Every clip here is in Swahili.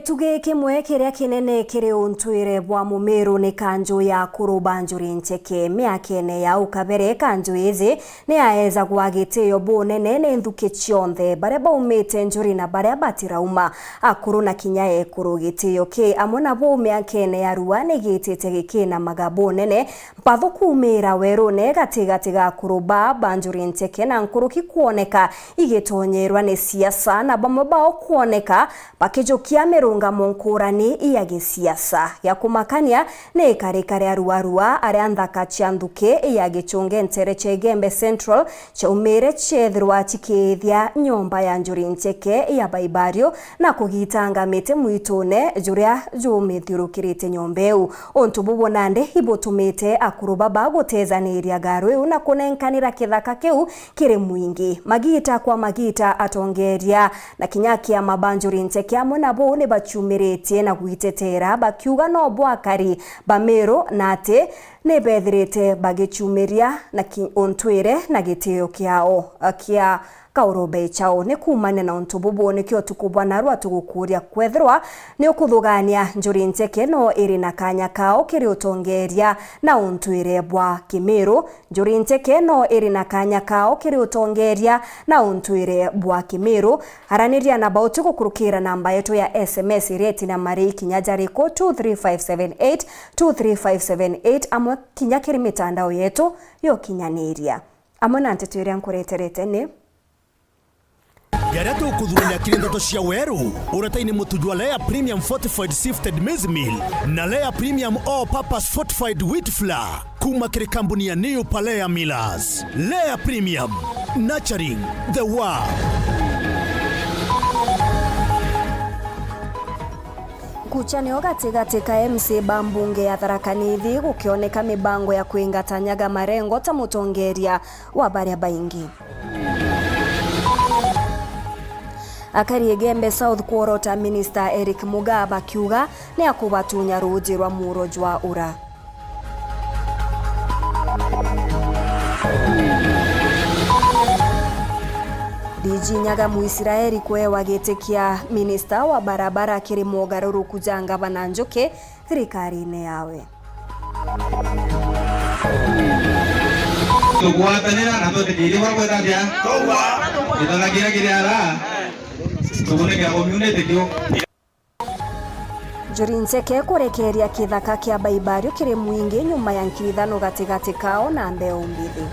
Gituge kimwe kiria kinene kiri untwire bwa Mumiru ni kanjo ya kuruba njuri ncheke miakene ya ukabere kanjo izi ni aeza gwagitio bunene ni nthuki cionthe baria baumite njuri na baria batirauma akuru na kinya ekuru gitio ki amona bo miakene ya rua ni gitite gikina magabo nene mpathu kumira werune gatiga kuruba banjuri ncheke na nkuru kikuoneka igitonyerwa ni siasa na bamwe bao kuoneka bakijokia mirunga monkurani iya gisiasa ya kumakania ne kare arua aria nthaka cianthuke iya gichunge ntere chegembe Central chaumire chethirwa chikithia nyomba ya njuri ncheke ya baibario na kugitanga mite mwitune juria jumithiurukirite nyombeu ontu bubonande ibotumite akuruba bagutezaniria garu na kunenkanira kithaka kiu kiri mwingi magita kwa magita atongeria na kinyakia mabanjuri ncheke amona bo ne bachumirite na guitetera bakiuga no bwakari bamero nate ne bethirite bagichumiria na ontwire na gitio kiao akia kaurobe chao ne kumane na ontububu ne kyo tukubwa na rwa tugukuria kwethirwa ne ukuthugania njuri ncheke no iri na kanya kao kiri utongeria na ontwire bwa Kimiru njuri ncheke no iri na kanya kao kiri utongeria na ontwire bwa Kimiru haraniria na bauti kukurukira namba yetu ya SMS reti na mari kinyajariko 23578 amwe kinyakiri mitandao yetu yo kinyaniria amona ntetuiria nkureterete ni Yarato kudhuria kirindoto cia weru urataini mutujwa Lea Premium Fortified Sifted Maize Meal na Lea Premium All Purpose Fortified Wheat Flour kuma kiri kampuni ya New Palea Millers. Lea Premium, nurturing the world. Kuchanio gatigatika MC bambunge ya Tharaka Nithi gukioneka mibango ya kuingatanyaga marengo ta mutongeria wa baria baingi. Akarigembe South Quarter Minister Eric Mugaba kiuga ni akubatunya ruji rwa muro jwa ura. DG Nyaga Muisiraeli kwewa getekia minister wa barabara kirimo garuru kujanga bananjoke thirikari-ini yawe. Tukuatanira na tutikiri wa kwetambia towa itanagira kiriara tukunekera community kyo Njuri ncheke kurekeria kithaka kia baibario kiri mwingi nyuma ya nkirithano gatigati kao na mbeo mbithi.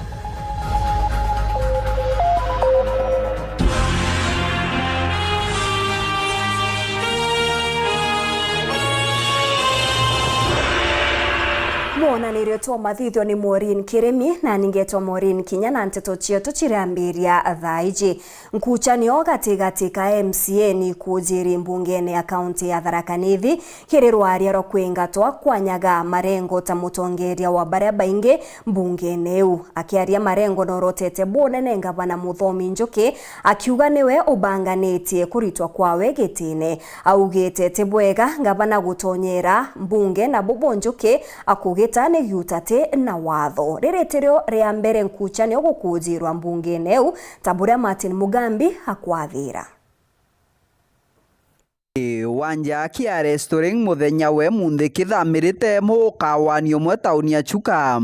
Mwana niretwa mathithio ni Maureen Kiremi na ningetwa Maureen Kinya na nteto chietu chirambiria thaiji. Nkuchanio gatigatika MCA ni kujiri mbungene ya kaunti ya Tharaka Nithi kirirwa riaro kwingatwa kwanyaga marengo ta mutongeria wa baria baingi mbungene eu akiaria marengo norotete bonene ngavana Muthomi Njuki akiuga niwe ubanganitie kuritwa kwawe gitine augite tibwega ngavana gutonyera mbunge na Bobo Njuki akugita ni yutate na watho rireterio ria mbere nkuchanio gukujirwa mbungene eu taburia Martin Mugambi hakwathira wanja kia restaurant muthenya we munthi kithamirite mukawani umwe tauni ya Chuka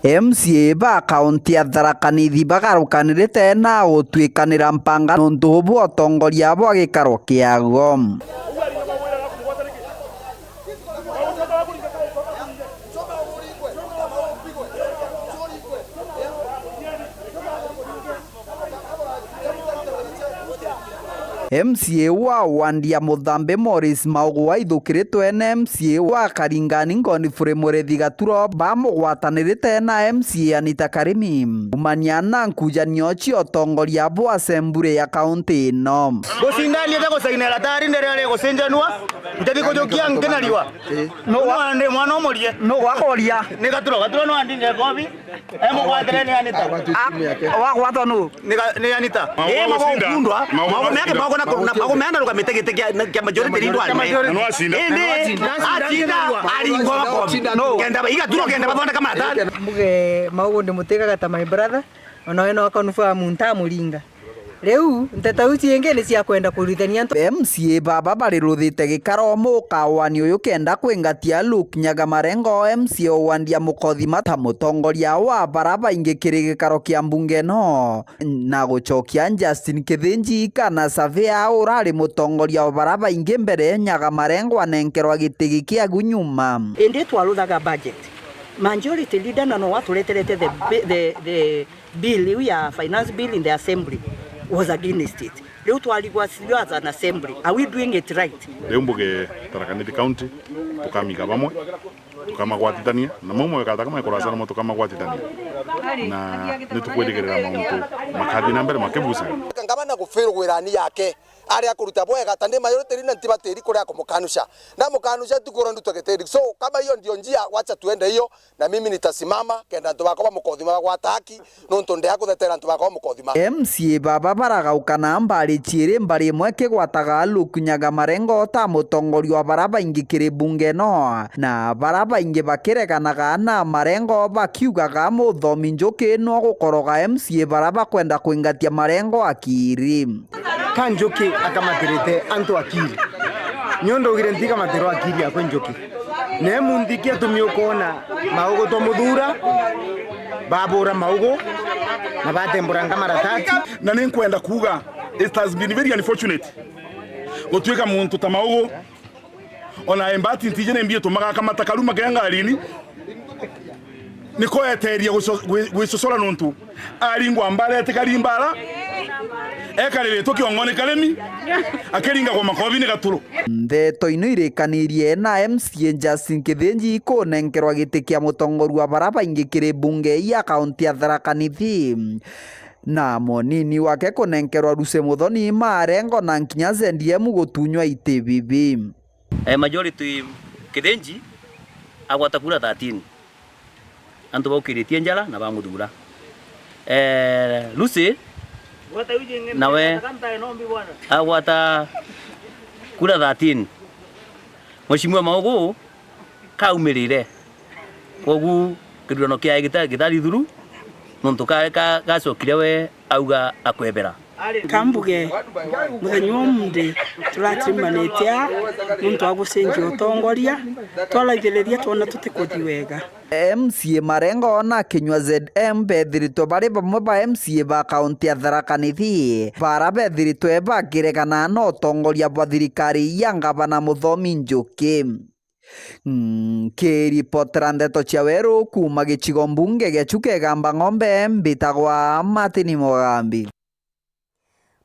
MCA ba kaunti ya Tharaka Nithi bagarukanirite na gutwikanira mpanga nuntu bu atongoria bo gikaro kiago MCA wa Wandia Muthambe Morris Maugwa ithukiritwe na MCA wa Karingani Godfrey Murethi Gaturo bamugwatanirite na MCA Anita Karimi umania na nkujanio cio tongoria bo assembly ya kaunti no gusindania ta gusainera tari ndere ari gucenjanwa ntethi kujukia ngenariwa no wande mwana omorie no gwakoria ni Gaturo no andinge kobi mugwatere ni Anita wagwatwa no ni Anita magokundwa magomeke na magomeana rugamitege kia majority leader no asinda aringwa makobi no kenda iga tuno kenda bathonda kama atari mbuge maugo ndimutigaga ta my brother ona eno confirm ntamuringa riu nteta uci ingi ni cia kwenda kurithania MCA baba bari ruthite gikaro mukawani uyu kenda kwingatia Luke Nyagamarengo MCA wandia mukothima ta mutongoria wa baraba ingi kiri gikaro kia mbunge no na gucokia Justin Kithinji kana Savia urari mutongoria wa baraba ingi mbere Nyagamarengo anenkerwa gitigi kia gunyuma indi twaruthaga budget majority leader no watureterete the bill ya finance bill in the assembly was against it. Leo twaligwa as an assembly. Are we doing it right? Leo mbuge Tharaka Nithi County tukamika bamwe tukamagwatithania na mumwe kata kama ikorasa no tukamagwatithania na nitukwirigirira mauntu makathi na mbere makibusa ngabana gufirugwirani yake ari akuruta bwega tande mayorite na ntibateri kuria kumukanusha na mukanusha tukoro ndu tugeteri so kama hiyo ndio njia wacha tuende hiyo na mimi nitasimama kenda ndu bakwa mukothima gwataki no ntonde yakuthetera ndu bakwa mukothima MCA baba baragaukana mbari chire mbari mweke gwataga Luke Nyagamarengo ta mutongoria wa baraba ingi kiri bunge no na baraba ingi bakireganaga na Marengo bakiugaga muthomi njuki no gukoroga MCA baraba kwenda kuingatia Marengo akiri kanjoki akamaterete antu akiri nyondo girentika matero akiri akwe njoki ne mundikia tumiukona maugo to muthura babura maugo na batembura ngamaratati na ninkwenda kuga it has been very unfortunate gutwika muntu ta maugo ona embati ntije mbie tumaga kama takaruma kengarini niko eteria gwisosora nuntu aringwa mbale tekarimbara ekarere tukiongone karemi akeringa kwa makobi ni gaturu ndeto ino irekanirie na MCA Justin Kithinji kunenkerwa giti kia mutongoria wa baraba ingi kiri bunge ya kaunti ya Tharaka Nithi na monini wake kunenkerwa Ruse Muthoni Marengo na nkinya ZDM gutunywa ite bibi majority Kithinji agwata kura 13 antu baukiritie njala na bamuthura Ruse nawe agwata kura 13 Mheshimiwa Maugo kaumirire kogu kiruno kia gitari thuru nontu gacokire we auga akwebera kambuge muthenya umde turatimanĩte muntu agucenjia utongoria twaraithĩrĩria twona tutikuthi wega MCA Marengo na Kinyua ZM bethirito bari bamwe ba MCA ba kaunti ya Tharaka Nithi bara bethirito bakiregana no utongoria bwa thirikari ya ngavana Muthomi Njuki kiripotera ndeto cia weru kuma gicigo mbunge gia Chukegamba Ng'ombe mbitagwa Martin Mugambi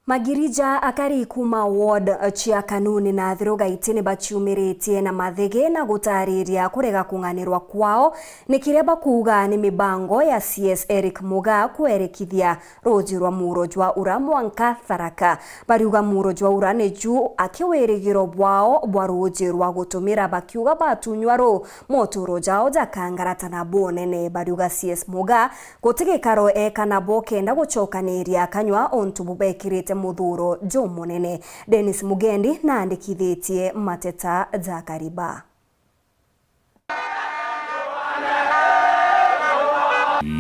Magirija akari kuma ward chia kanuni na thiroga itini baciumiritie na mathege na gutariria kurega kunganirwa kwao ni kireba kuga ni mibango ya CS Eric Muga kwerekithia roji rwa murojwa ura Mwanka Tharaka bariuga murojwa ura ni juu akiwirigiro bwao bwa roji rwa gutumira bakiuga batunywa ro motoro jao jakangaratana bonene bariuga CS Muga gutigikaro ekana bokenda gucokaniria kanywa ontu bubekirite muthuro jo munene Dennis Mugendi na andikithitie mateta za kariba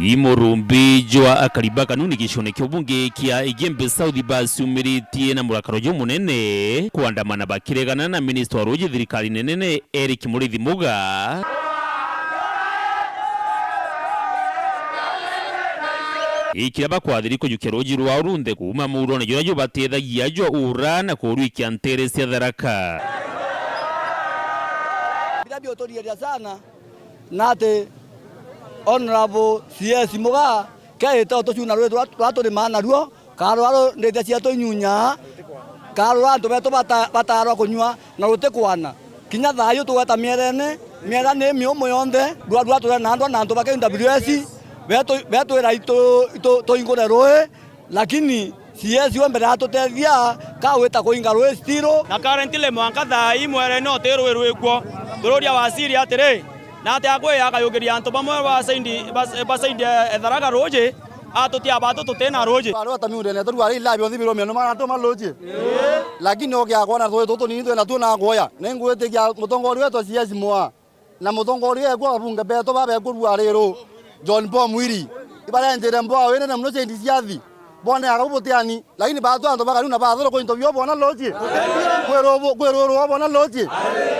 Imurumbi jwa akariba kanuni gicone kyobunge kia Igembe South basumiritie na murakaro jo munene kuandamana bakiregana na minister wa roji thirikari nene Eric Murithi Muga ikiraba kwathiri kuyukia roji rwa urunde kuma murone jona jo batethagia jo urana kuruikia ntere cia Tharaka bila otoria sana nate honorable CS Muga kaita otochuna rwe twatori mana ruo karo ndete cia tonyunya karo antu beto bataro kunywa na rute kwana kinya thayo tugata mierene mierane miomo yonde rwa twa na andu bakenda WS beto era ito ingore roe lakini CS wembere atotethia kaweta kuinga roe stiro na currently Mwanka thai mwere no terwe rwekwo turoria wasiri atire na ate akwe yakayugiria antu bamwe basaindi Tharaka roje atutia batu tutena roje aro tamiure ne toru ari labio thibiro meno mana to maloje lakini okia kona to ni ndo na to na goya nengwete kya mutongori wetu siasi moa na mutongori ekwa bunga beto babe kurwa rero John Paul Mwiri ibara ndere mboa wene na mnoche ndisiathi bone akabuteani lakini batu ando bakaluna bathoro ko into byo bona loje kwero bona loje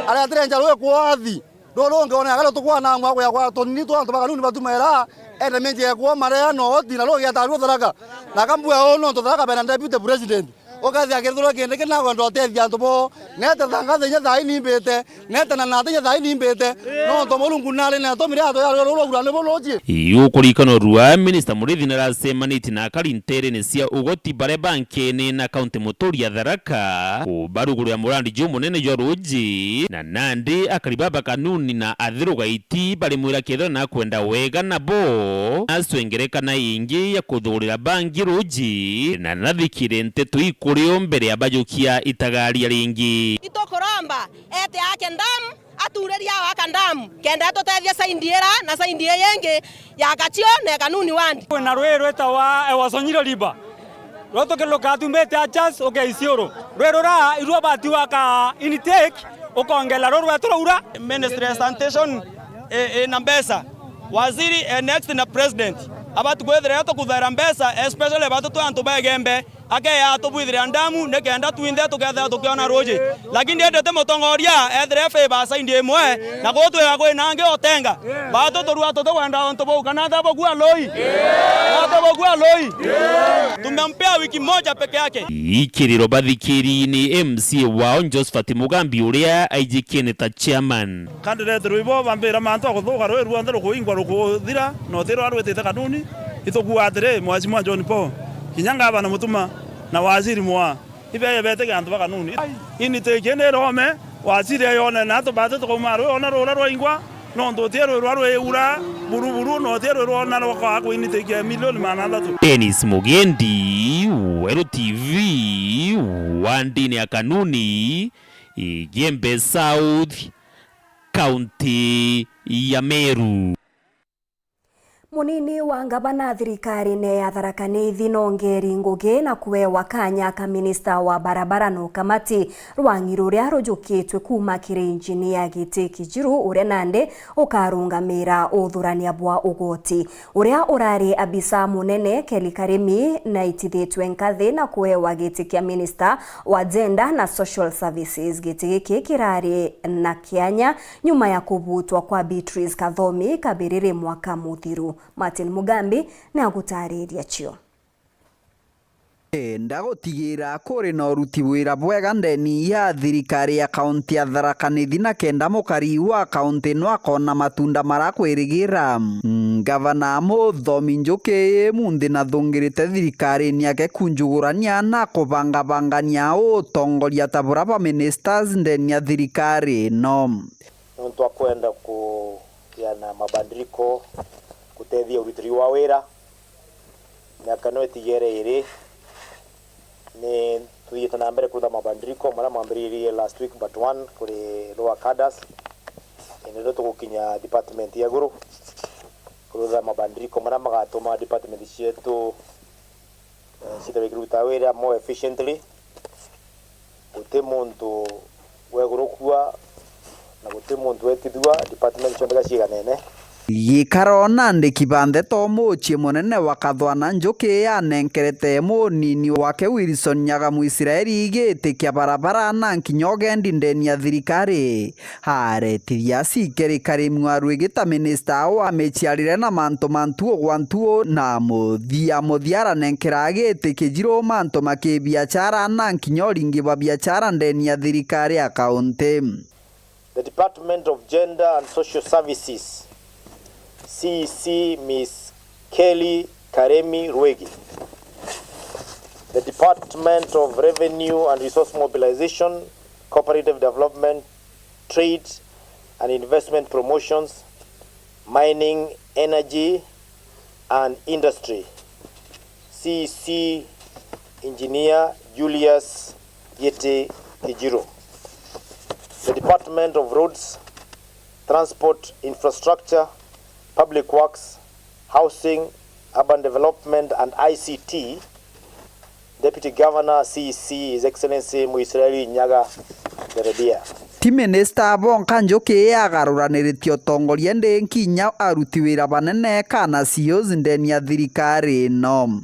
ala trenja lo kwathi dolo ngona akalo tukwa na ngwa kwa to ni to ando bakaluna batumera ene menje kwa marea no dina lo ya taru tharaka na kambwe ono to tharaka bena deputy president okathi akethuro kende kena gondo tethia ntobo nete thanga nya thai ni mbete nete na nate nya thai ni mbete no to mulungu nale na to mire ato ya lo gura le boloje iyo kurikano rua minister Murithi narasemaniti na karintere ne cia ugoti bare banke ni na county Muturia Tharaka ubaruguru ya murandi jo munene jo roji na Nandi akaribaba kanuni na athiruga iti bari mwira ketho na kwenda wega na bo aswengereka na ingi ya kuthurira bangi roji na nathikire nteto ikurio mbere ya bajukia itagaria ringi itokoramba ete ake ndamu atureria waka ndamu kenda tutethia saindiera na saindie yenge ya gachio na kanuni wandi na rwero etawa ewasonyiro liba roto ke lokatu mbete achas ogeisioro rwero ra irwa bati waka intake okongela rorwa turura ministry sanitation na mbesa waziri next na president abatu gwethera to kuthera mbesa especially abatu to antu begembe ake ya to bwithira ndamu ne kenda twinde tuketha tukiona roje lakini endete mutongoria ethre favor saindi imwe na gutwega kwi nange otenga batu torua to wenda onto bo kana thabo kwa loi thabo kwa loi tumempea wiki moja peke yake ikiriro bathikiri ni MC wao Josephat Mugambi uria aijikene ta chairman candidate rwibo bambira mantu akuthuka rwi ruonde rukuingwa rukuthira no thiro arwetete kanuni itukuwa atire mwazimwa John Paul kinyanga bana mutuma na waziri mwa ibe bete gantu bakanuni ini tekene rome waziri yone na to bate to maru ona rola roingwa no ndo tero rwaro eura buruburu no tero rona no kwa ko ini teke milioni mananda tu Dennis Mugendi Wero TV wandini ya kanuni Igembe South County ya Meru. Munini wa ngavana thirikari ne ya Tharaka Nithi Nongeri Ngugi na kuwewa kanya ka minista wa barabara no kamati rwangi ruria rujukitwe kuma kiri engineer Giti Kijiru uria Nandi ukarungamira uthurania bwa ugoti uria urari abisa munene Kelly Karimi na itithitwe nkathi na kuwewa giti kia minister wa gender na social services. Giti giki kirari na kianya nyuma ya kubutwa kwa Beatrice Kathomi kabiriri mwaka muthiru. Martin Mugambi na gutariria cio ndagotigira kuri no ruti wira bwega ndeni ya thirikari ya kaunti ya Tharaka Nithi na kenda mukari wa kaunti no akona matunda marakwirigira gavana Muthomi Njuki mundi na thungirite thirikari ni ake kunjugurania na kubangabangania utongoria tabura pa ministers ndeni ya thirikari no ntu akwenda kukiana mabandiriko kutethia urutiri wa wira miaka no itigere iri ni tuyita na mbere kuda mabandiriko mara mambiririe last week but one kuri lower cadres ene to kukinya department ya guru kuda mabandiriko mara magatuma department yetu sita recruiter wira more efficiently utemuntu wegurukua na gutemuntu wetidua department chondega ciganene Gikaro Nandi kibande to muchie munene wa Kathwana Njuki yanenkerete munini wake Wilson Nyagamu Israeli giti kia barabara na nkinyogendi ndeni ya thirikari haretiria Sikeri Karimi arwigita minister wa mechiarire na mantu gwantuo na muthiara nenkera giti Kijiru mantu makibiachara na nkinyoringi wa biachara ndeni ya thirikari ya kaunti. The Department of Gender and Social Services CC Miss Kelly Karemi Rwegi. The Department of Revenue and Resource Mobilization, Cooperative Development, Trade and Investment Promotions, Mining, Energy and Industry. CC Engineer Julius Yeti Kijiru. The Department of Roads, Transport, Infrastructure, Public Works, Housing Urban Development and ICT, Deputy Governor CEC, His Excellency Muisraeli Nyaga Deredia. Ti Minister Bonka Njoki yagaruranĩrĩtie ũtongoria ndĩ nkinya aruti wĩra banene kana CEOs ndeni ya thirikari ĩno.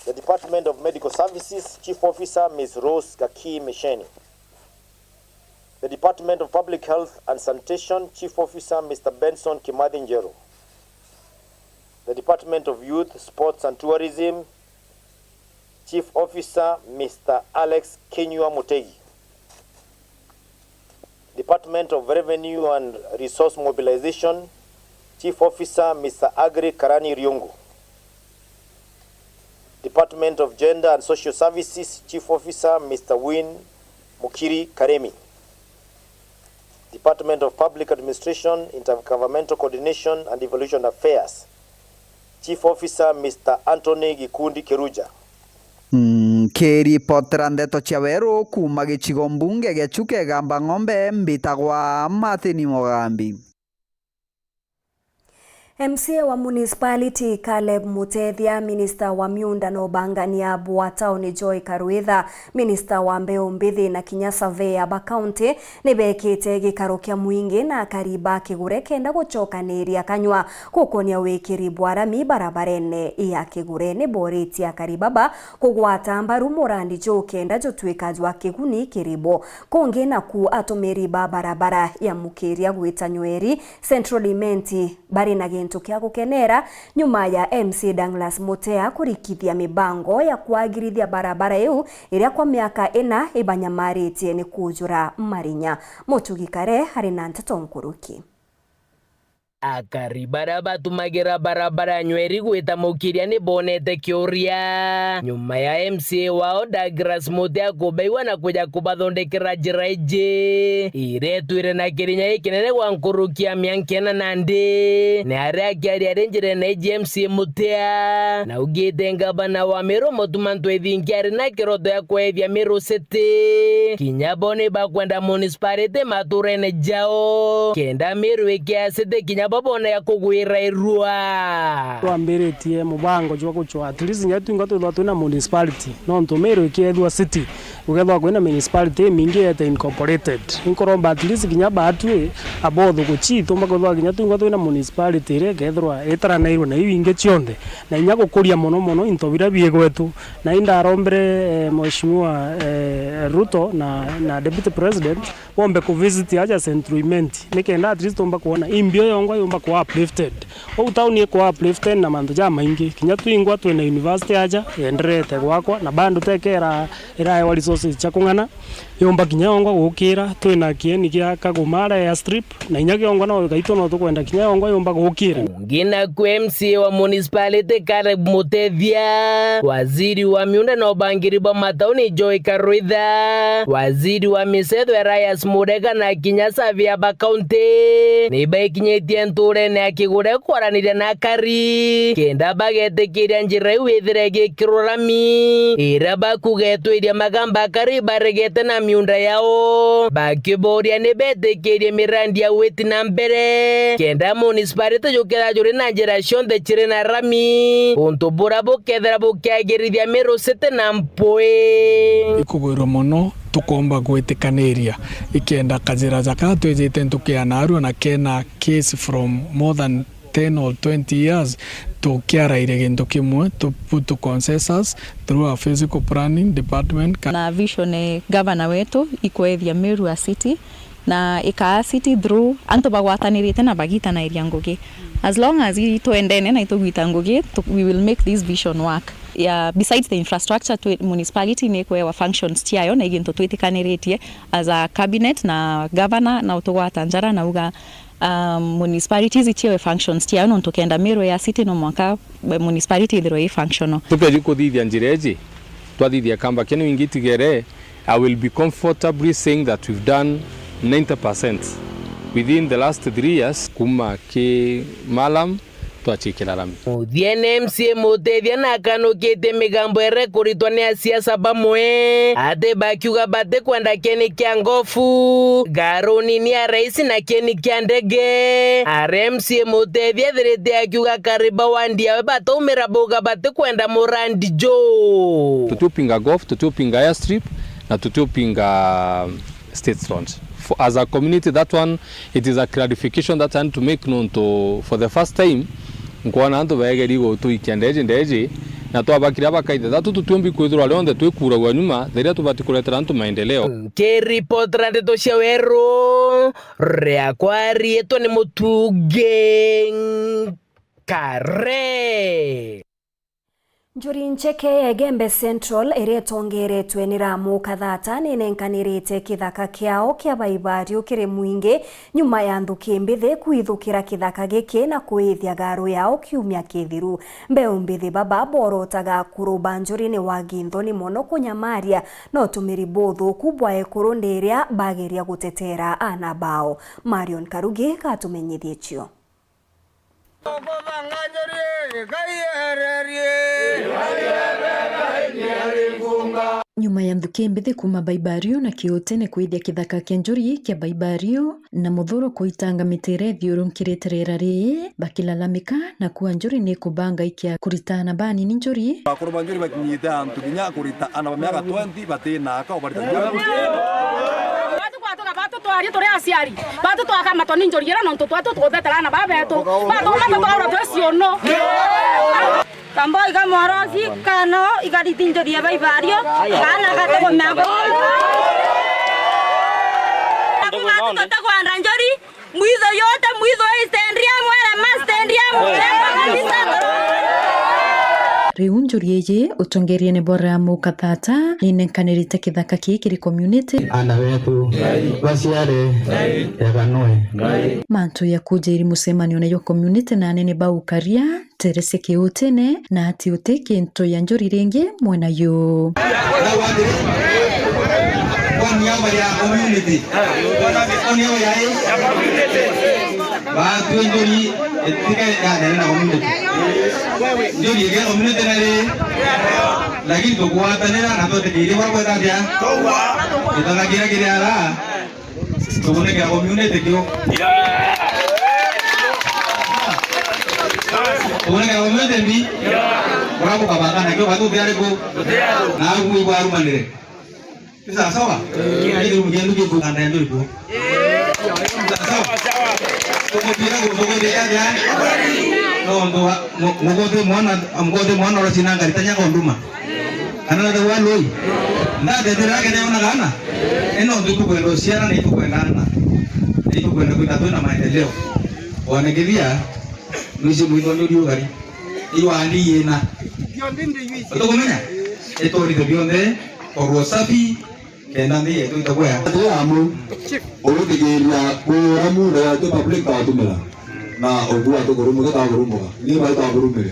The Department of Medical Services Chief Officer Ms. Rose Gaki Mesheni. The Department of Public Health and Sanitation Chief Officer Mr. Benson Kimathi Njero. The Department of Youth, Sports and Tourism Chief Officer Mr. Alex Kenyua Mutegi. Department of Revenue and Resource Mobilization Chief Officer Mr. Agri Karani Ryungu. Department of Gender and Social Services Chief Officer Mr. Win Mukiri Karemi. Department of Public Administration, Intergovernmental Coordination and Evolution Affairs Chief Officer Mr. Anthony Gikundi Keruja. Kĩripotera ndeto cia werũ kuma gĩcigo mbunge gĩa Chuka Gamba Ng'ombe mbitagwa Martin Mugambi. MCA wa municipality Caleb Mutethia, Minister wa miunda na ubangania bwa tauni Joy Karuitha, Minister wa mbeu mbithi na kinya survey ya County nibekite gikaro kia mwingi na kariba kigure kenda gucokanĩria kanywa kukonia wikiri bwarami barabarene ya kigure ni boriti ya karibaba kugwata mbaru murandi jo kenda jotwika jwa kiguni kiribo konge na ku atumiri barabara ya mukiria gwita nyweri Central Imenti bari na tukia gukenera nyuma ya MC Douglas Mutea kurikithia mibango ya kuagirithia barabara yu iria kwa miaka 4 ibanyamaritie ni kujura marinya mutugikare hari na nteto nkuruki. Akaribara batumagira barabara nyweri gwita mukiria ni bonete kioria nyuma ya MCA wao Douglas Mutea kubeiwa na kuja kubathondekera njira ije iretwire na kirinya ikinene gwa nkurukia miankena nandi ni aria kiaria renjire na MCA Mutea na ugite ngabana wa Meru Motumanto ethingiari na kiroto ya kwethia Meru City kinya bone bakwenda municipality maturene jao kenda Meru ikiasite kinya babona ya kugwira irua twambiritie mubango jwa kuchwa at least nyatu ngato twina municipality no ntomero ikiethwa city ugethwa kwina municipality mingi yete incorporated inkoromba at least kinya batwe abotho guchito magothwa kinya ngato twina municipality ire kethwa etaranairwo na ibinge chionde na inya gukuria mono intobira biegwetu na indarombere mheshimiwa Ruto na deputy president bombe ku visit aja Central Imenti nikenda at least tomba kuona imbio yongo yomba kwa uplifted o tauni kwa uplifted na mandu ja maingi kinya twingwa twena university aja yenderete gwakwa na bandu tekera ira wa resources cha kungana yomba kinya yongo gukira twena kieni kia kagumara ya strip na inya yongo no gaito no tukwenda kinya yongo yomba gukira ngina ku MC wa municipality Caleb Mutethia waziri wa miunda na ubangiri ba matauni Joy Karuitha waziri wa misetho Erastus Mudega na kinya survey ya County ni baikinyetie nture na akigure kwaranire na kari kenda bagetekiria njira iwithire gikirurami ira bakugetwiria magamba kari baregete na miunda yao bakiboria ni betekirie mirandi ya witi na mbere kenda municipality jukira juri na njira cionthe chiri na rami untu bura bukethera bukiagirithia Meru City na mpwe ikugwirwo muno tukomba gwitikanĩria ikenda kajira jaka twejete tukianaru na kena case from more than 10 or 20 years tukiaraire gintu kimwe to put to consensus through our physical planning department na vision governor wetu ikwethia Meru City na ika city through anto bagwatanirite na bagita na area ngugi as long as itoendene na itogwita ngugi we will make this vision work. Yeah, besides the infrastructure to municipality nekwewa functions tiayo na iginto twitikaniritie as a cabinet na governor na utogwata njara na uga municipalities itiwe functions tiayo no tukenda Meru ya city no mwaka municipality thero functional tupeje kuthithia njireji twathithia kamba kenu ingitigere I will be comfortably saying that we've done 90% within the last 3 years kuma ki Malam twachikira rami Muthiene MCA Mutethia na akanukite migambo kuritwa ni asiasa bamwe ate bakiuga bate kwenda kieni kia ngofu garoni ni ya rais na kieni kia ndege MCA Mutethia thirite akiuga kariba wandia batumira boga bate kwenda Murandi jo tutupinga golf, tutupinga airstrip na tutupinga state launch. As a community, that one, it is a clarification that I need to make known to, for the first time, nkwana antu bageri go tu ikiandeje na twabakira bakaitha thatu tutumbi kwithura leonde twikura wa nyuma thiria tubati kuletera antu maendeleo ke report randeto cia weru ria kwarietwo ni Mutuge Kare. Njuri Ncheke ya Gembe Central iretongeretwe ni Ramu Kathata ninenkanirite kithaka kiao kia Baibario kiri mwingi nyuma ya nthuki mbithi kuithukira kithaka giki na kuithia garu yao kiumia kithiru. Mbeu mbithi baba borotaga kuruba njuri ni wagintho ni mono kunyamaria no tumiri bothu kubwa ekuru ndiria bageria gutetera anabao. Marion Karugi katumenyithie cio. Nyuma ya nthuki mbithi kuma Baibario na Kiotene kuithia kithaka kia njuri kia Baibario na muthuro kuitanga mitire thiurunkirite rira rii bakilalamika na kuwa njuri ni kubanga ikia kuritana bani ni njuri bakuruba njuri bakinyita antu kinya kurita ana bamiaka 20 batina aka obarita batu twari turi aciari batu twaka matoni njoriera no twatu twothetera na babetu batu matwara tweciono kambo igamorosi kano igaritinjoria Baibario kana gatego mego batu tatakwanda njori mwizo yote mwizo istendria mwera mastendria mwera riu njuri eje utongerie ne Ramu Kathata ninenkanirite kithaka kiri community ana wetu basiare yaganwe mantu ya kujiri musemanio na yo community na nene baukaria Terese Kiotene na ati uteke nto ya njuri renge mwena yo kwa niaba ya community kwa niaba ya batu njuri etika ya na community njuri ya community na le lakini tukuatanira na tote kile kwa kwa tabia itagira kile ala tukune kwa community kio tukune kwa community mbi wako kabaka kio batu tayari ko na kuibu arumanire Bisa sawa? Ini mungkin lu bukan yang dulu. Sawa. Kemudian gue dia ya. No, mgote mwana orang Cina nggak ditanya kau rumah. Karena ada waloi. Nggak ada terakhir ada mana kana. Eno untuk gue siaran itu gue nana. Itu gue nak tahu nama dia leo. Wana kelia. Nusi muito nudio kali. Iyo andi yena. Betul kumenya? Itu di bionde. Kwa safi kenda ndiye tu itakuwa amu urudigeria kuramu na tu public ta tumela na ogua to kurumu ka kurumu ni ba ta kurumire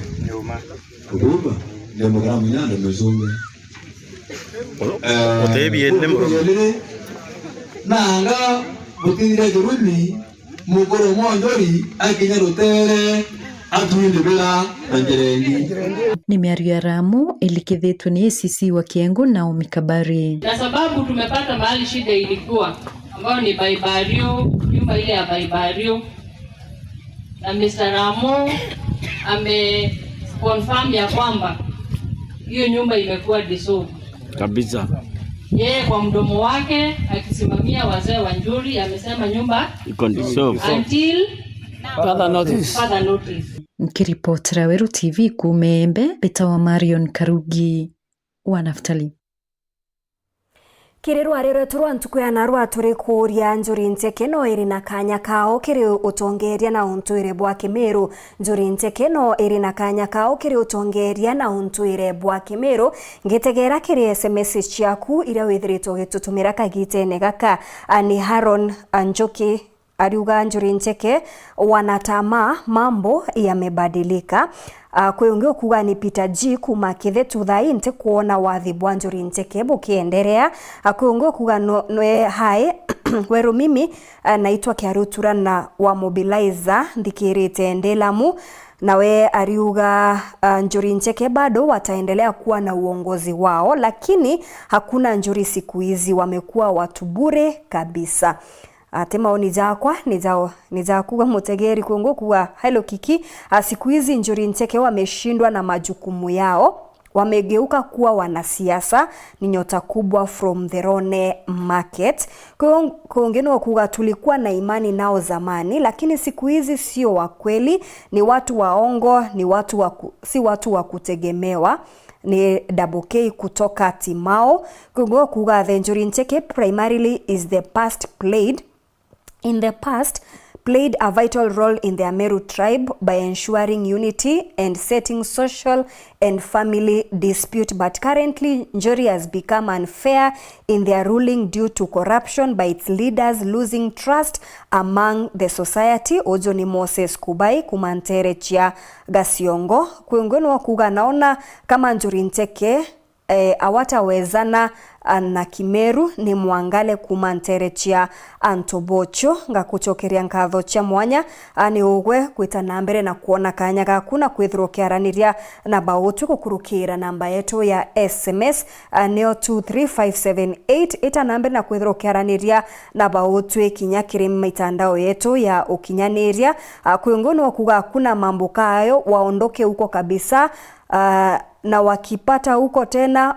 kurumu le mogana munya le mezumbe otebi ende nanga butindira jurumi mugoro mo njori akinya rutere atuinde bila nanjerengi ni miario ya Ramu ilikithitwe ni ACC wa Kiengo na Mikabari. Na sababu tumepata mahali shida ilikuwa ambayo ni Baibario, nyumba ile ya Baibario, na Mr. Ramu confirm ya kwamba hiyo nyumba imekuwa dissolved kabisa. Yeye kwa mdomo wake akisimamia wazee wa Njuri amesema nyumba iko dissolved until further notice. Further notice. Nikiripoti Weru TV Kumembe, bitawa Marion Karugi wa Naftali. Kiri rwariro turwa ntuku ya narwa turi kuria Njuri Ncheke no iri na kanya kao kiri utongeria na untuire bwa Kimeru. Njuri Ncheke no iri na kanya kao kiri utongeria na untuire bwa Kimeru. Ngitegera kiri SMS ciaku iria withirito gitutumira kagitene gaka. Ani Haron Anjoki ariuga Njuri Ncheke wanatama mambo yamebadilika. Kwengeo kuga ni Peter G kuma Kithetu thainte kuona wathibu wa Njuri Ncheke bukienderea. Kwengeo kuga noe hai Weru mimi naitwa Kiarutura na wa Mobilizer ndikirite Ndelamu. Nawe ariuga Njuri Ncheke bado wataendelea kuwa na uongozi wao, lakini hakuna Njuri siku hizi, wamekuwa watu bure kabisa. Tema nijao kuwa Mutegeri Kongo kuwa Hello Kiki. Siku hizi Njuri Ncheke wameshindwa na majukumu yao, wamegeuka kuwa wanasiasa, ni nyota kubwa from the Rone market. Kuongeno kuwa tulikuwa na imani nao zamani, lakini siku hizi sio wa kweli, ni watu waongo, ni watu si watu wa kutegemewa. Ni Double K kutoka Timao. Kungo kuga the Njuri Ncheke primarily is the past played a vital role in the Ameru tribe by ensuring unity and setting social and family dispute, but currently Njuri has become unfair in their ruling due to corruption by its leaders losing trust among the society. Ojo ni Moses Kubai kumantere chia Gasiongo. Kuingwenu wa kuga naona kama Njuri Ncheke awatawezana na Kimeru ni Mwangale kumantere chia Antobocho nga kuchokeria nkatho cha mwanya ani ugwe kwita nambere na kuona kanya gakuna kwithirukiaraniria na bautu kukurukira namba yetu ya SMS neo 23578 ita nambere na kwithirukiaraniria na bautu ikinya kiri mitandao yetu ya ukinyaniria. Kuingoni wa kuga kuna mambo kayo waondoke huko kabisa, na wakipata huko tena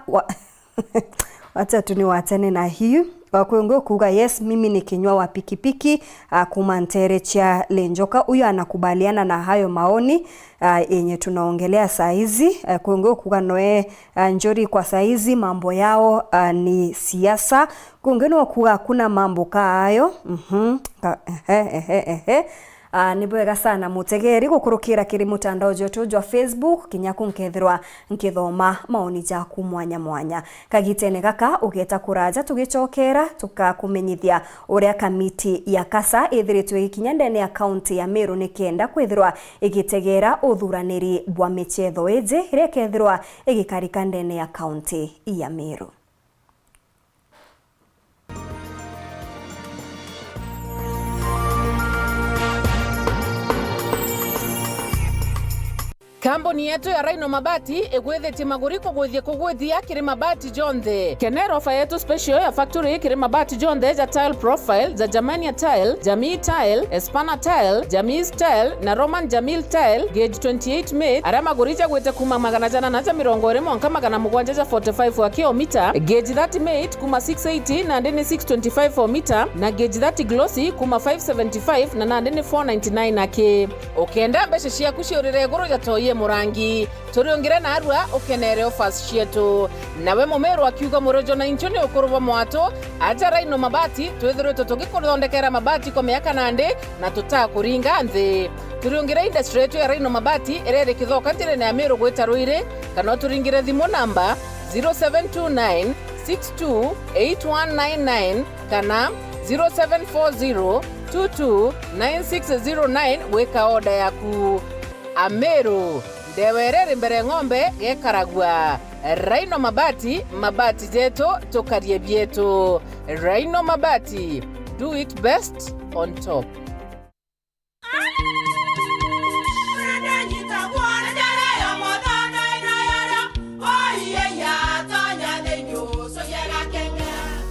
wacha tuniwatane na hiyo wakuongo kuga yes mimi ni kinywa wa pikipiki kumantere cha Lenjoka. Huyo anakubaliana na hayo maoni yenye tunaongelea saizi. Kuongo kuga noe Njuri kwa saizi mambo yao ni siasa. Kuongeni wa kuga kuna mambo hayo nibwega sana Mutegeri gukurukira kiri mutandao joto jwa Facebook kinyaku nkethirwa nkithoma maoni jaku mwanya mwanya. Kagitene gaka ugeta kuraja tugicokera tukakumenyithia uria kamiti ya kasa ithiritwe ikinya ndene account ya Meru nikenda kwithirwa igitegera uthuraniri bwa michetho eje iria kethirwa igikarika ndene account ya Meru. Kambuni yetu ya Rhino Mabati igwithite maguriko gwithia kiri mabati jonthe. Kenero ofa yetu special ya factory kiri mabati jonthe ja tile profile za Germania tile, Jamii tile, Espana tile, Jamii tile na Roman Jamil tile gauge 28 made. Ara maguricha gwite kuma magana jana na ja mirongo ire mwanka magana mugwanja ja 45 wa kilomita, gauge 30 made kuma 680 na ndene 625 for meter na gauge 30 glossy kuma 575 na ndene 499 ake. Okenda mbeshe cia kuciurire guru ja toye murangi turiongire na arua ukenere offers cietu. Nawe Mumeru akiuga murojo na inchoni ukuruva mwato aja Rhino Mabati twithirwe tugikuthondekera mabati kwa miaka nande na tutakuringa nthi. Turiongire industry yetu ya Rhino Mabati irere kithoka ntire ya Meru gwita Ruire kana turingire thimu namba 0729 628199 kana 0740 229609 weka order yaku. Ameru ndewerere mbere ng'ombe gekaragwa. Rhino Mabati, mabati jeto tokarie bieto. Rhino Mabati, do it best on top.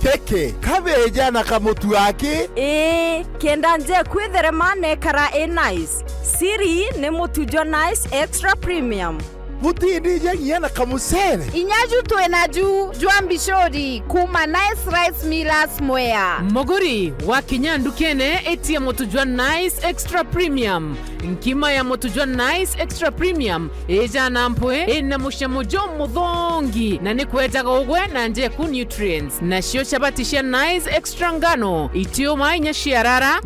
Keke kabeja na kamutu wake kenda nje kwithere mane kara nice siri ne mutujo nice extra premium mutindi je yana kamusere inyaju to enaju jwambishori kuma nice rice millers moya mogori wa kinyandu kene etia mutujwa nice extra premium nkima ya mutujwa nice extra premium eja nampwe ena mushamojo muthongi na nikwetaga ugwe na nje ku nutrients na shio chabatisha nice extra ngano itio mainya shiarara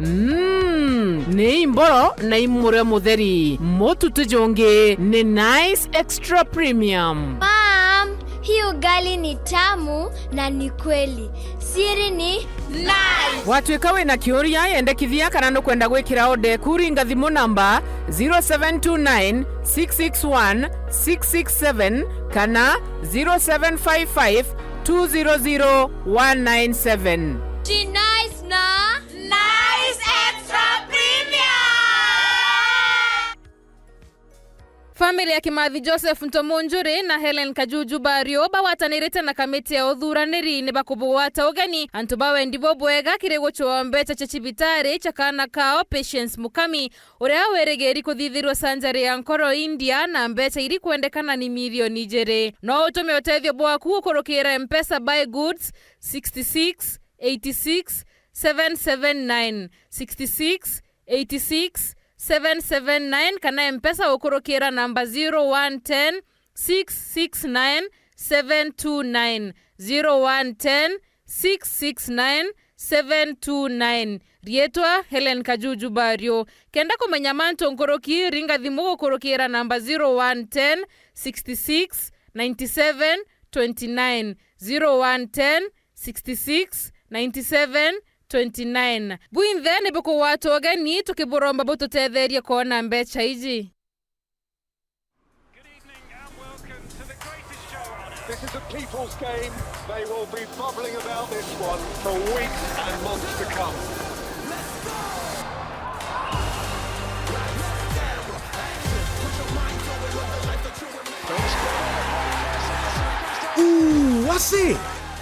ne imboro na imure mutheri mututujonge ne nice extra premium. Mom, hii ugali ni tamu na ni kweli. Siri ni nice. Watu ikawe na kioria yendekithia kana no kwenda gwikira ode kuringa thimu namba 0729 661 667 kana 0755 200 197. Nice na nice extra premium. Family ya Kimathi Joseph Ntomunjuri na Helen Kajuju Bario bawatanirite na kamiti ya uthuraniri ni bakubuwata ugeni antu bawe ndibo bwega kirego chombe cha chibitari chakana kao Patience Mukami uria weregeri kuthithirwa sanjari ya Nkoro India na mbecha iri kuendekana ni milioni jere. No utume utethio bwaku ukurukira M-Pesa buy goods 66 86 779 66 86 779 kana M-Pesa ukurukira namba 0110 669 729 0110 669 729. Rietwa Helen Kajuju Bario. Kenda kumenya manto nkoroki ringa thimu ukurukira namba 0110 66 97 29 0110 66 97 29. Buinthe ni buku watu ogeni tukiburomba butu tetheria kuona mbecha iji. This is a people's game. They will be bubbling about this one for weeks and months to come. Ooh, what's it?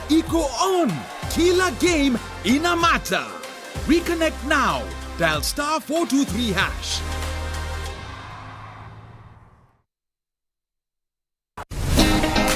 Iko on. Kila game ina matter. Reconnect now. Dial *423#.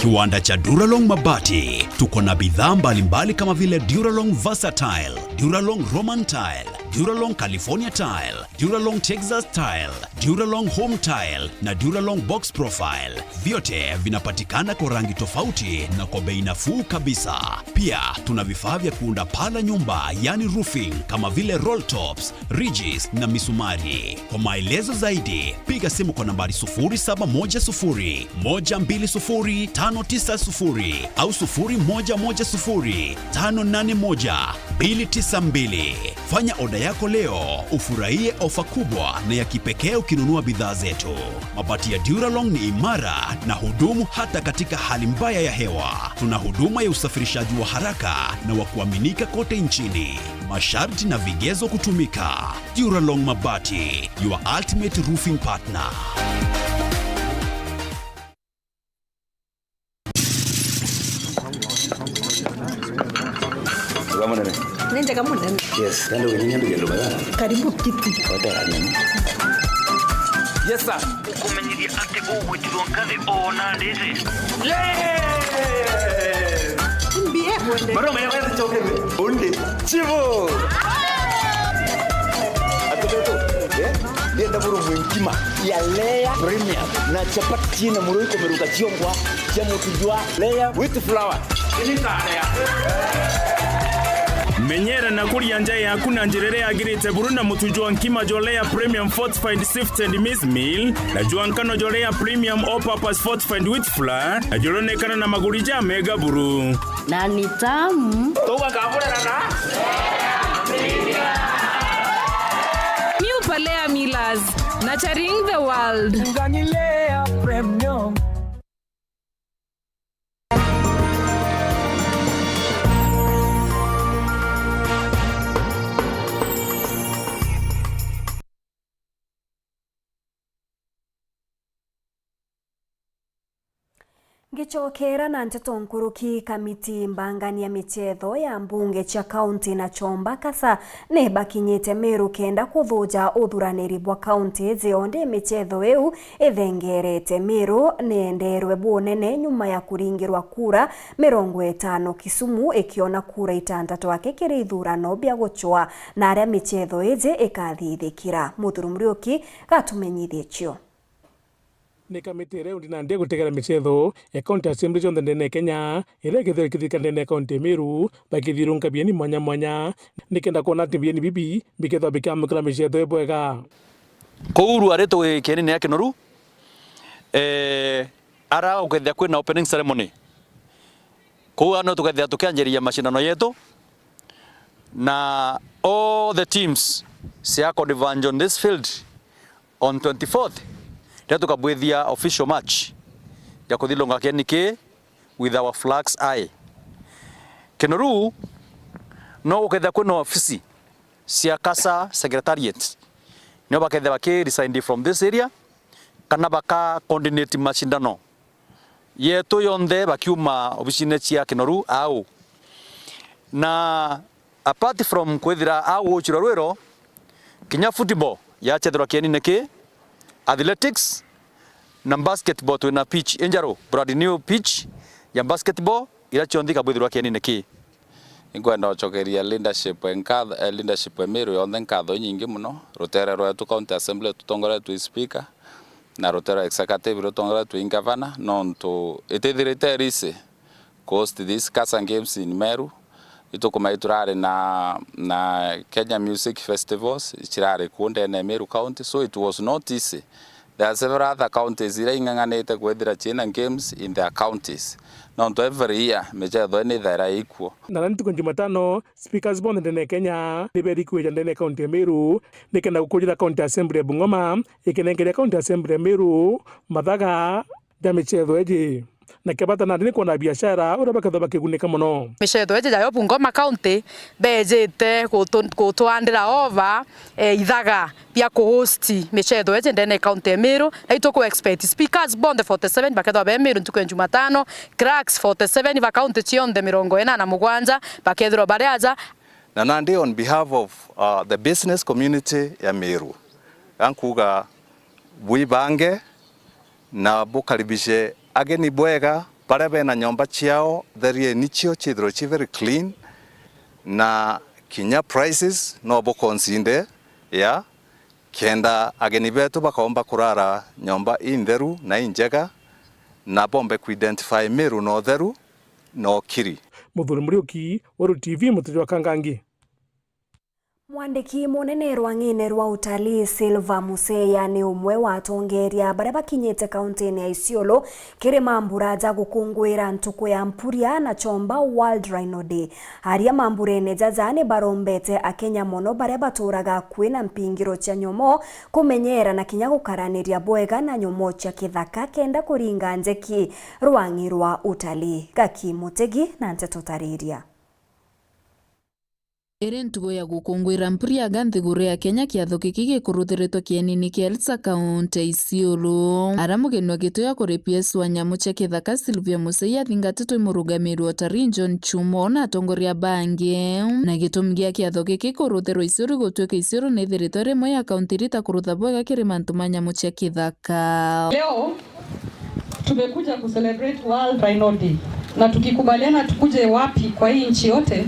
Kiwanda cha Duralong Mabati. Tuko na bidhaa mbalimbali kama vile Duralong Versatile, Duralong Roman Tile, Duralong California Tile, Duralong Texas Tile, Duralong Home Tile na Duralong Box Profile. Vyote vinapatikana kwa rangi tofauti na kwa bei nafuu kabisa. Pia tuna vifaa vya kuunda pala nyumba, yani roofing, kama vile roll tops, ridges na misumari. Kwa maelezo zaidi, piga simu kwa nambari 0710 120 590 au 0110 581 292. Fanya oda yako leo, ufurahie ofa kubwa na ya kipekee ukinunua bidhaa zetu. Mabati ya Duralong ni imara na hudumu hata katika hali mbaya ya hewa. Tuna huduma ya usafirishaji wa haraka na wa kuaminika kote nchini. Masharti na vigezo kutumika. Duralong Mabati, your ultimate roofing partner. Nenda kama nani? Yes, ndio kwenye ngendo baya. Karibu kiti. Hotel nini? Yes sir. Ukumenyiria ate uwe tuongane ona ndizi. Mbie mwende. Baro mwenye choke bonde. Chivo. Atoto. Dia ndaburu mwinkima ya Lea Premium na chapati na muroiko meruka chiongwa cha mutujwa Lea with flour. Ini tare ya. Menyera na kuria nja yaku na njirere agirite buruna mutujwa nkima jolea Premium Fortified Sifted Maize Meal na juankano jolea Premium All Purpose Fortified Wheat Flour na jolonekana na magurija mega buru na ni tamu toka kabura na New Palea Millers, nurturing the world. Nganilea Premium. Gichokera na nteto nkuruki kamiti mbangani ya michetho ya mbunge cha kaunti na Chomba Kasa ne bakinyite Meru kenda kuthuja uthuraniri bwa kaunti zionde michetho eu ithengerete Meru nenderwe bunene nyuma ya kuringirwa kura 50 Kisumu ikiona kura 6 akekiri ithurano bia guchwa na aria michetho ije ikathithikira muthurumuriuki gatumenyithie cio ni kamiti reu ndinandie gutegera michetho ya county assembly cionthe ndene Kenya ira githirikithika ndene county Meru bakithirunga bieni mwanya mwanya nikenda kuona ati bieni bibi bikethwa bikamukira michetho ebwega kouru areto kenene yake noru ara ukethia kwina opening ceremony ko ano tukethia tukianjeria mashindano yetu na all the teams cia converge on this field on 24th Leo tukabwethia official match ya kuthilonga kenike with our flags high. Kenoru no uketha kwena ofisi cia Kasa secretariat. No baketha baki resigned from this area kana baka coordinate mashindano yetu yonthe bakiuma obicine cia Kinoru au na apart from kwithira au uchiro rwero kinya football ya chethero kieni ki athletics na basketball twina pitch enjaro brand new pitch ya basketball ira chonthi kabwithirwa kieni ki ingwenda ochokeria leadership Meru yonthe nkatho nyingi muno rutere rwetu county assembly tutongore tu speaker na rutere executive rutongore tu governor nonto itithirite rise cost this Kasan Games in Meru itukuma turare na Kenya Music Festivals ichirare kundene Meru County, so it was not easy. There are several other counties ira inganganete kwethira china games in their counties. Nonto every year mechetho ni thera ikuo. Na ntuko Jumatano speakers bonde ndene Kenya liberi kuja ndene county ya Meru nikenda kukujira county assembly ya Bungoma ikenengeria county assembly ya Meru mathaga ya mechetho eji na kebata na ndini kwa biashara urabakatha bakigunika muno mechetho eji ya Bungoma county bejete kutwandira over ithaga bia kuhost mechetho eji ndene county ya Meru na itoko expect speakers bonde 47 bakatha be Meru ntuko Jumatano cracks 47 va county chionde 47 bakethro bariaza na nandi on behalf of the business community ya Meru ankuga buibange na bukaribishe ageni bwega barebe na nyomba chiao therie nichio chithro chi very clean na kinya prices no bokonsinde ya kenda ageni betu bakomba kurara nyomba intheru na injega na bombe ku identify Meru no theru no kiri Muthuri Muriuki Uru TV Mutiri wa Kangangi. Mwandiki munene rwang'ine rwa utalii Silva Museya ni umwe wa atongeria baria bakinyite kaunti-ini ya Isiolo kirima mbura ja gukungwira ntuku ya mpuria na chomba World Rhino Day. Haria mamburene jajani barombete akenya mono baria baturaga kwina mpingiro cha nyomo kumenyera na kinya gukaraniria bwega na nyomo cha kithaka kenda kuringa njeki rwangi rwa utalii. Gaki Mutegi na Nteto Tariria. Ere ntugo ya gukungwira mpuria ganthigure ya Kenya kiatho giki gikuruthiritwo kienini kia Elsa kaunti Isiolo. Aramugenwa gituya kuri PS wa nyamu cha kithaka Silvia Museya thingatitwe murugamiru Otarin John Chumo na atongoria bangi na gitumi gia kiatho giki kuruthirwo Isiolo gutwika Isiolo ni thiritwe rimwe ya kaunti rita kurutha bwega kirima ntuma nyamu cha kithaka. Leo tumekuja kucelebrate World Rhino Day na tukikubaliana tukuje wapi kwa hii nchi yote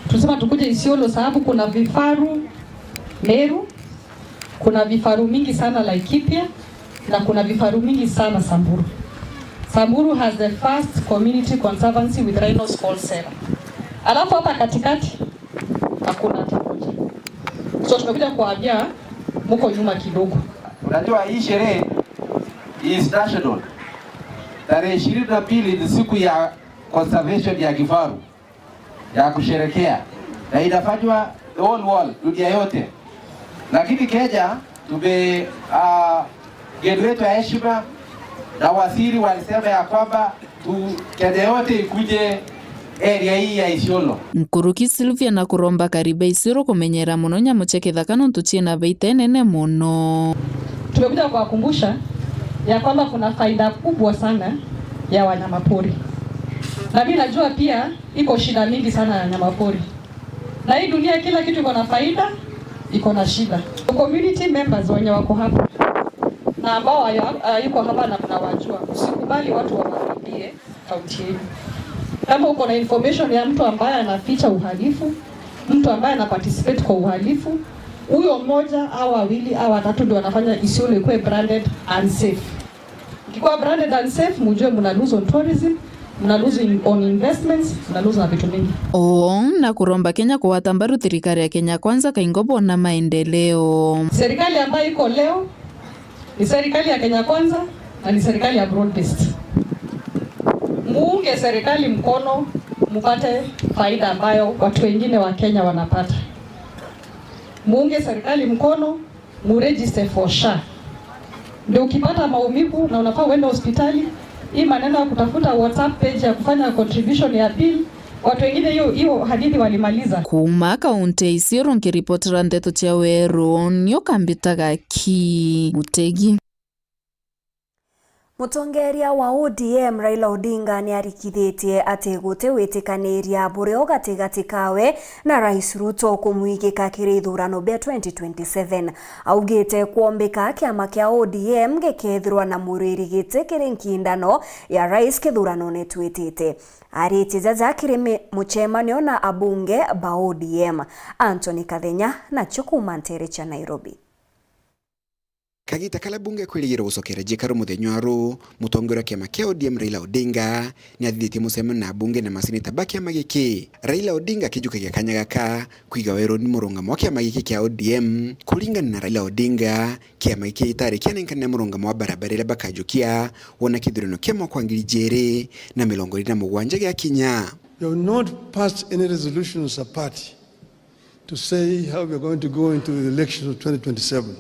tusema tukuje Isiolo sababu kuna vifaru Meru, kuna vifaru mingi sana Laikipia na kuna vifaru mingi sana Samburu. Samburu has the first community conservancy with rhinos called Sera. Alafu hapa katikati hakuna tamoja. So tumekuja kuambia mko nyuma kidogo. Unajua hii sherehe is national. Tarehe 22 ni siku ya conservation ya kifaru ya kusherekea na inafanywa the whole world dunia yote, lakini Kenya tume geni wetu ya heshima na waziri walisema ya kwamba Kenya yote ikuje area hii ya Isiolo. Nkuruki Silvia na kuromba kariba Isiolo kumenyera muno nyamu cha kithaka nontu china beite nene muno. Tumekuja kuwakumbusha ya kwamba kuna faida kubwa sana ya wanyamapori. Na mimi najua pia iko shida mingi sana ya wanyamapori. Na hii dunia kila kitu iko na faida, iko na shida. Community members wenye wako hapa na ambao yuko hapa na mnawajua, usikubali watu wawaibie kaunti yenu. Kama uko na information ya mtu ambaye anaficha uhalifu, mtu ambaye ana participate kwa uhalifu, huyo mmoja au wawili au watatu ndio wanafanya Isiolo ikuwe branded unsafe. Ikikuwa branded unsafe, mjue mna lose on tourism, mna lose on investments, mna lose na vitu mingi. Na kuromba Kenya kuwata mbaru thirikari ya Kenya Kwanza kaingobo na maendeleo. Serikali ambayo iko leo ni serikali ya Kenya Kwanza na ni serikali ya broad based. Muunge serikali mkono mpate faida ambayo watu wengine wa Kenya wanapata. Muunge serikali mkono, muregister for SHA. Ndio ukipata maumivu na unafaa uende hospitali, hii maneno ya kutafuta WhatsApp page ya kufanya contribution ya bill, watu wengine hiyo hadithi walimaliza. Kuma kaunti Isiolo nkiripotera Nteto cha Weru nyo kambitaga ki Mutegi. Mutongeria wa ODM Raila Odinga ni arikithitie ati gute witikaniria bureo gatigati kawe na Rais Ruto kumwigika kiri ithurano bia 2027. Augite kuombeka kiama kia ODM gikethirwa na muriri gite kiri nkindano ya Rais kithurano ne twitite. Ariti jaja kiri muchemanio na abunge ba ODM. Anthony Kathenya na Chukuma Ntere cha Nairobi. Kagita kala bunge kwirigirwo gucokera jikaro muthenya waru mutongoria kiama kia ODM Raila Odinga ni athithite mucemano na bunge na masinita ba kiama giki. Raila Odinga kijukagia kanya gaka kwiga wero ni murungamo wa kiama giki kia ODM. Kuringana na Raila Odinga kiama giki itari kianenkana murungamo wa barabara ira bakajukia wona kithurano kia mwaka wa 2027 gia kinya. You have not passed any resolution as a party to say how we are going to go into the elections of 2027.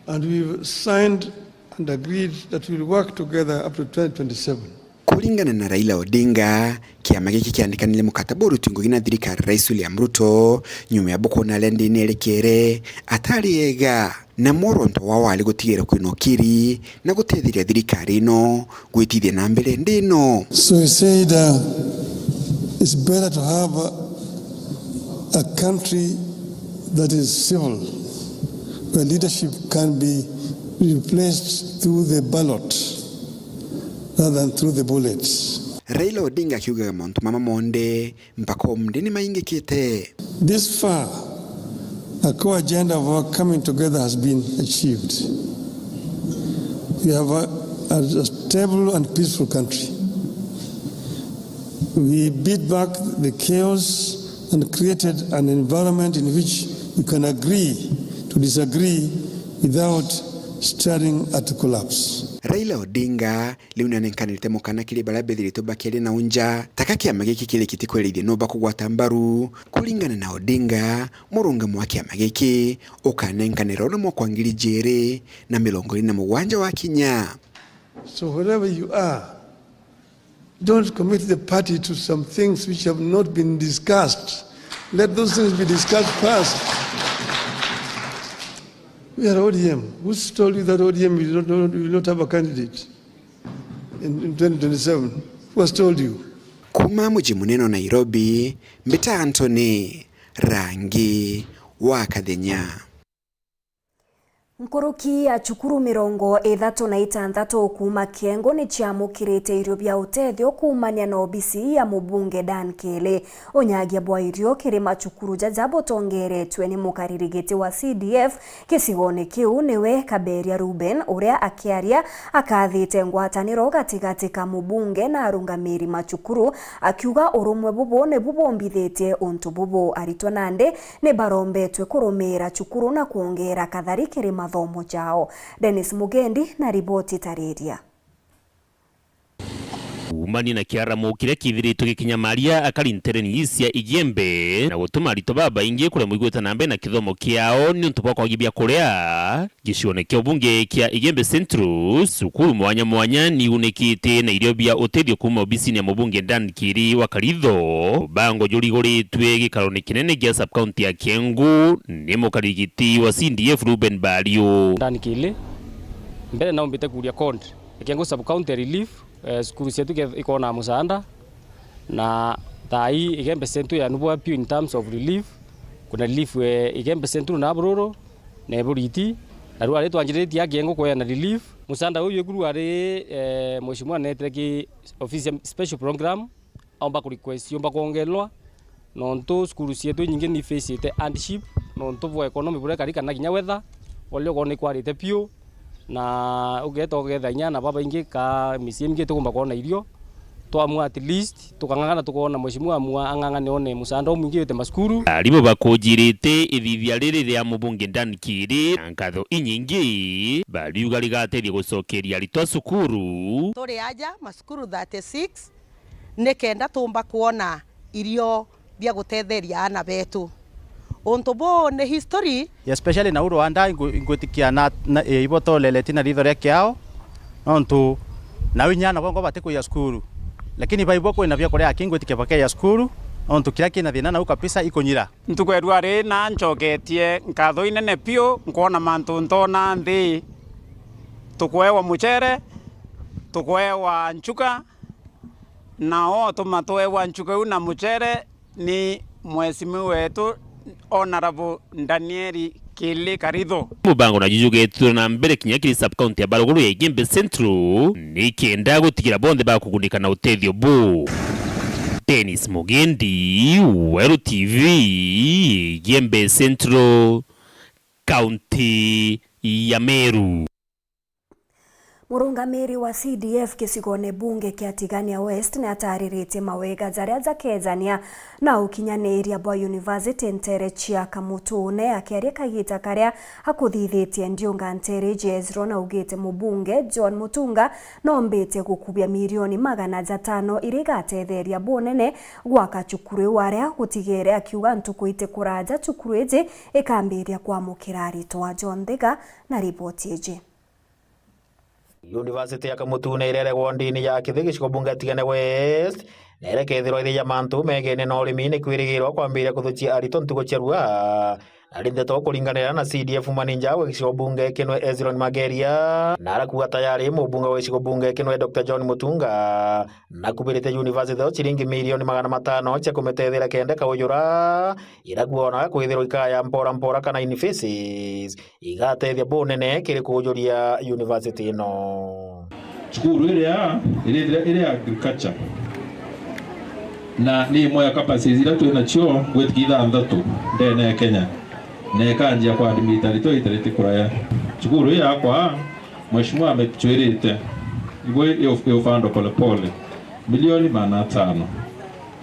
And we've signed and agreed that we'll work together up to 2027. Kulingana na Raila Odinga, kiama giki kiandikanile mukataba urutungo gina thirikari Rais William Ruto nyuma ya bukona lendi nerekere atari ega na moronto wa wali gutigera kwinokiri na gutethira thirikari no gwitithia na mbere ndino. So he said it's better to have a country that is civil, where leadership can be replaced through the ballot rather than through the bullets. Raila Odinga kiuga montu mama monde mpako mdini maingikite. This far, a core agenda of our coming together has been achieved. We have a stable and peaceful country. We beat back the chaos and created an environment in which we can agree to disagree without staring at collapse. Raila Odinga liuna nenkanite mukana kili balabethirito bakele na unja takaki amagiki kile kitikoelide no bakugwata mbaru. Kulingana na Odinga murungamo wa kiama giki ukanenkanira no mwaka wa 2027 wa kinya. So wherever you are, don't commit the party to some things which have not been discussed. Let those things be discussed first. We are ODM. Who's told you that ODM will not have a candidate in 2027? Who has told you? Kuma muji muneno Nairobi, Mbita Anthony, Rangi wa Kathenya. Nkuruki ya chukuru 36 kuma Kiengo ni chiamukirite irio bia utethio kumania na OBC ya mubunge Dan Kele. Onyagia bwa irio kirima chukuru jajabo tongeretwe ni mukaririgiti wa CDF kisigone kiu niwe Kaberia Ruben uria akiaria akathite ngwataniro gatigati ka mubunge na arungamiri machukuru akiuga urumwe bubo ne bubombithite untu bubo aritwa nande ne barombetwe kurumira chukuru na kuongera kathari kirima mathomo chao. Dennis Mugendi na riboti Tareria. Umani na kiaramo kire kithirito gikinyamaria akarintereni isia Igembe na gutuma rito baba ingie kure muigweta nambe na kithomo kiao ni untu bwa gibia kurea gicione kio bunge kia Igembe Central sukuru mwanya ni unikite na irio bia utethio kuma OBC ni mubunge Dan Kiri wa Karitho bango jurigoritwe gikarone kinene gia sub county ya Kiengo ni mukarigiti wa CDF Ruben Bario Dan Kiri mbele na umbite kuria cond Kiengo sub county relief skuru yetu iko na msaada na thai Igembe Central ya nubwa pio in terms of relief. Kuna relief Igembe Central na Buroro na Buriti na ruale twanjireti ya Kiengo kwa na relief msaada huyo guru ari mheshimiwa neteki office special program omba ku request omba kuongelwa nonto skuru yetu nyingi ni face ite hardship nonto bwa economy bure karika na kinya weather olio kone kwarite pio na ugeto getha nyana baba ingi ka misie ingi tukumba kuona irio twamwa at least tukangangana tukona mheshimiwa amwa angangane one musanda mwingi yote maskuru alibo bakojirite ithithia riri ria mubunge Dan Kiri nkatho inyingi baliuga ligateria gucokeria ritwa sukuru turi aja maskuru 36 nekenda tumba kuona irio bia gutetheria ana betu ontobo ne history especially na uru anda ingutikia na iboto leletina rithoria kiao onto na winyana bongo batiko ya skuru lakini baibo ko ina bya korea kingutikia bake ya skuru onto kila kina thina na ukapisa ikonyira ntukwerwa ri na nchoketie nkatho inene pio nkona mantu ntona nthi tukwewa muchere tukwewa nchuka nao tumatwewa nchuka una muchere ni mwesimiu wetu Honorable Danieli Kili Karitho. Mubango na jujugetwe na mbere kinyakiri sub county ya Baruguru ya Igembe Central ni kenda gutigira bonde bakugundika na utethio bu. Dennis Mugendi, Weru TV, Igembe Central, County ya Meru. Murungamiri wa CDF kisigone bunge kia Tigania West ni ataririte mawega zaria za kezania na ukinyaniria bwa University ntere chia kamutune akiaria kagita karia hakuthithitie ndiunga ntere Jezro na ugite mubunge John Mutunga no mbete gukubia milioni 500 irigatetheria bonene gwaka cukuru waria gutigere akiuga ntukuite kuraja cukuru eje ikambiria kwa mukirari twa John Thega na ripoti eje. University ya Kamutune irere wondini ya Kithigi ciko bunge Tigania West nere kethiro ithi ya mantu megene na urimi ni kwirigirwa kwambiria kuthuchia arito ntugo cherua arindeto kuringanira na CDF maninja wa ciko bunge kinwe Ezron Mageria na arakuga tayari mubunge wa ciko bunge kinwe Dr. John Mutunga na kubirite university o chiringi milioni 500 cia kumetethera kende kaujura irakuona kwithirwa ikaya mpora kana unifaces igatethia bonene kiri kujuria university no cukuru ile agriculture na ni moya capacity ira twina cio gwithikitha nthatu ndene Kenya ne kanjia kwa admitari to itarite kuraya cukuru yakwa mheshimiwa ametuirite igwe yo fando pole milioni 500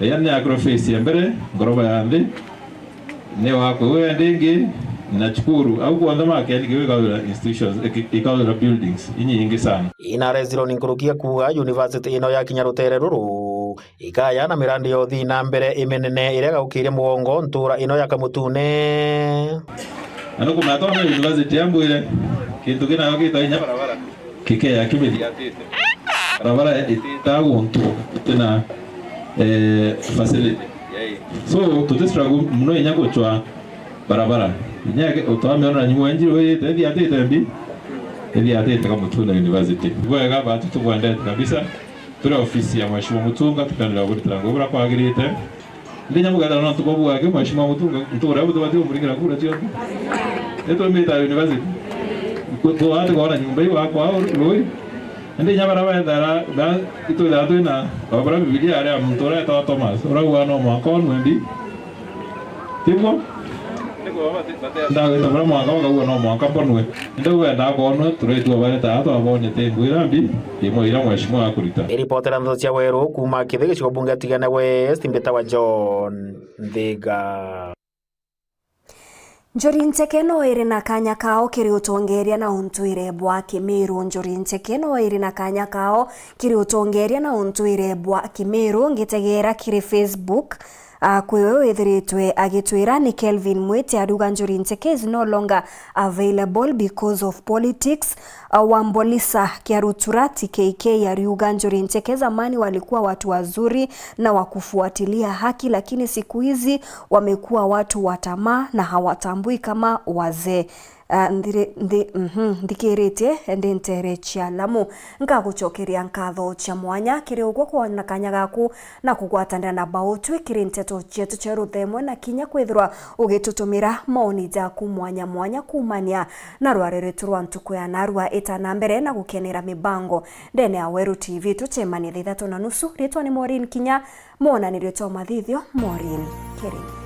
yani agroface ya mbere ngoroba ya ndi ne wako wewe ndingi na cukuru au kuanza make nikiweka institutions ikawa buildings nyingi sana ina reziro ninkurukia kuga university ino ya Kinyarutere ruru ikaya na mirandi yothi na mbere imenene irega ukire mugongo ntura ino ya Kamutune ano kumatona university yangu ile kintu kina yokita inya barabara kike ya kimediatete barabara itagu ntu tena facility so tutestragu mno inya gochwa barabara inya utameona ni mwenji wewe tedi atete mbi tedi atete Kamutune University gwega batu tugwande kabisa tura ofisi ya Mheshimiwa Mutunga tukanira guri turangobura kwagirite ndinya mugada no tukobu wake Mheshimiwa Mutunga ntura buto bati umurigira kura cyo eto mita university ko ate gora nyumba iwa kwa roi ndinya baraba ndara ba ito da twina babara biblia ari mtora ta Thomas ora no mwakon mwendi timo ndawe tabara mwaka wakaua no mwaka bonwe ndawe ndakono turetu abare ta to abone te ngwirambi imo ira Mheshimiwa akurita iripotera ndo cia weru kuma Kithigi ciko bunge Tigania West mbeta wa John Thega. Njuri Ncheke no iri na kanya kao kiri utongeria na untuire bwa Kimiru. Njuri Ncheke no iri na kanya kao kiri utongeria na untuire bwa Kimiru ngitegera kiri Facebook. Kwewe wethiritwe agitwira ni Kelvin Mwete aruga Njuri Ncheke is no longer available because of politics. Wambolisa Kiaruturati KK aruga Njuri Ncheke zamani walikuwa watu wazuri na wakufuatilia haki, lakini siku hizi wamekuwa watu wa tamaa na hawatambui kama wazee. Ndikirite ndentere chia Lamu ngagucokeria nkatho cha mwanya kiri ugwo kwa kanya gaku na kugwatanira na bautwe kiri nteto chetu cheru themwe na kinya kwithirwa ugitutumira maoni jaku mwanya kumania na rwareretu rwa ntuku ya narwa etana mbere na gukenera mibango ndene ya Weru TV tuchemani 3:30 ritwa ni Maureen Kinya mona ni ritwa mathithio Maureen Keri.